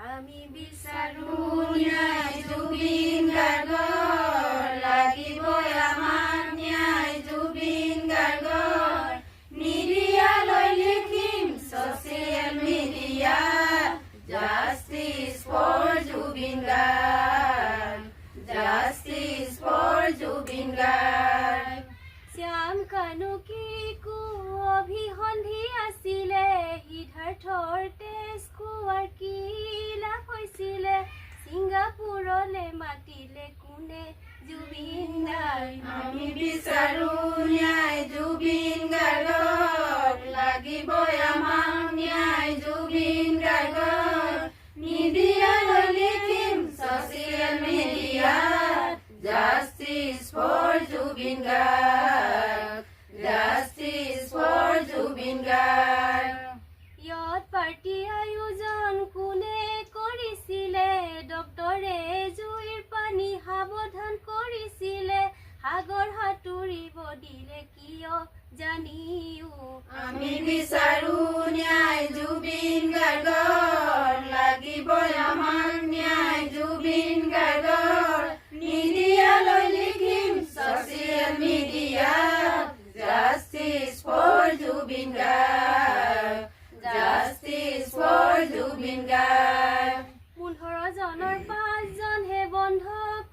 আমি বিচাৰো ন্যায় জুবিন গাৰ্গৰ লাগিবই আমাক ন্যায় জুবিন গাৰ্গৰ মিডিয়ালৈ লিখিম ছচিয়েল মিডিয়াত justice for Zubeen Garg justice for Zubeen Garg Shyam কানুকীকো অভিসন্ধি আছিলে সিদ্ধাৰ্থৰ তেজ খোৱাৰ কি লাভ হৈছিলে ছিংগাপুৰলে মাতিলে কোনে জুবিন দাই আমি বিচাৰো ন্যায় জুবিন গাৰ্গক লাগিবই আমাক ন্যায় জুবিন গাৰ্গক মিডিয়ালৈ লিখিম ছচিয়েল মিডিয়াত justice for Zubeen Garg justice for Zubeen Garg ইয়ত পাৰ্টি আয়োজন কোনে কৰিছিলে ডক্টৰে জুইৰ পানী সাৱধান কৰিছিলে সাগৰ সাঁতুৰিব দিলে কিয় জানিও আমি বিচাৰো ন্যায় জুবিন গাৰ্গৰ লাগিবই আমাক ন্যায় জুবিন গাৰ্গৰ মিডিয়ালৈ লিখিম ছচিয়েল মিডিয়াত justice for Zubeen Garg justice for Zubeen Garg 15 জনৰ 5 জনহে বন্ধ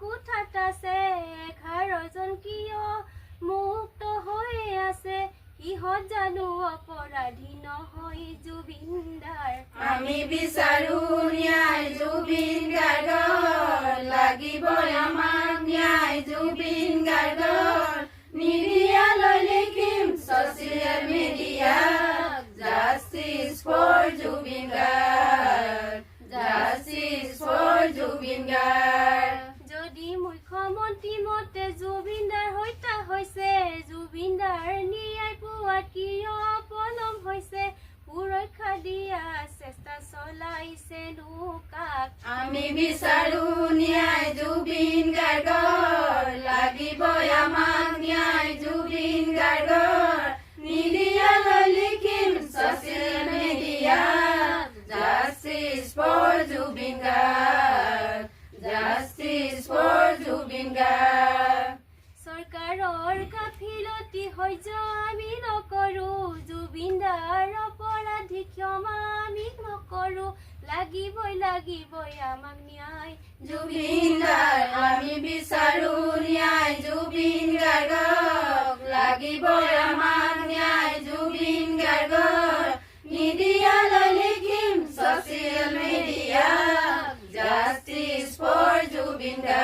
কোঠাত আছে 11 জন কিয় মুক্ত হৈ আছে ইহঁত জানো অপৰাধী নহয় জুবিনদাৰ আমি বিচাৰো ন্যায় জুবিন গাৰ্গৰ লাগিবই আমাক ন্যায় জুবিন গাৰ্গৰ মিডিয়ালৈ লিখিম ছচিয়েল মিডিয়াত justice for Zubeen Garg justice for Zubeen Garg যদি মুখ্যমন্ত্ৰী মতে জুবিনদাৰ হত্যা হৈছে জুবিনদাৰ ন্যায় পোৱাত কিয় পলম হৈছে সুৰক্ষা দিয়া চেষ্টা চলাইছে লোকাক আমি বিচাৰো ন্যায় জুবিন গাৰ্গৰ লাগিবই আমাক ন্যায় জুবিন গাৰ্গৰ মিডিয়ালৈ লিখিম ছচিয়েল মিডিয়াত justice for Zubeen Garg justice for Zubeen Garg চৰকাৰৰ গাফিলতি সহ্য আমি নকৰো জুবিনদাৰ অপৰাধী ক্ষমা আমি নকৰো লাগিবই আমাক ন্যায় জুবিনদাৰ আমি বিচাৰো ন্যায় জুবিন গাৰ্গক লাগিবই আমাক ন্যায় জুবিন গাৰ্গৰ মিডিয়ালৈ লিখিম ছচিয়েল মিডিয়াত জাষ্টিছ ফৰ জুবিন গাৰ্গ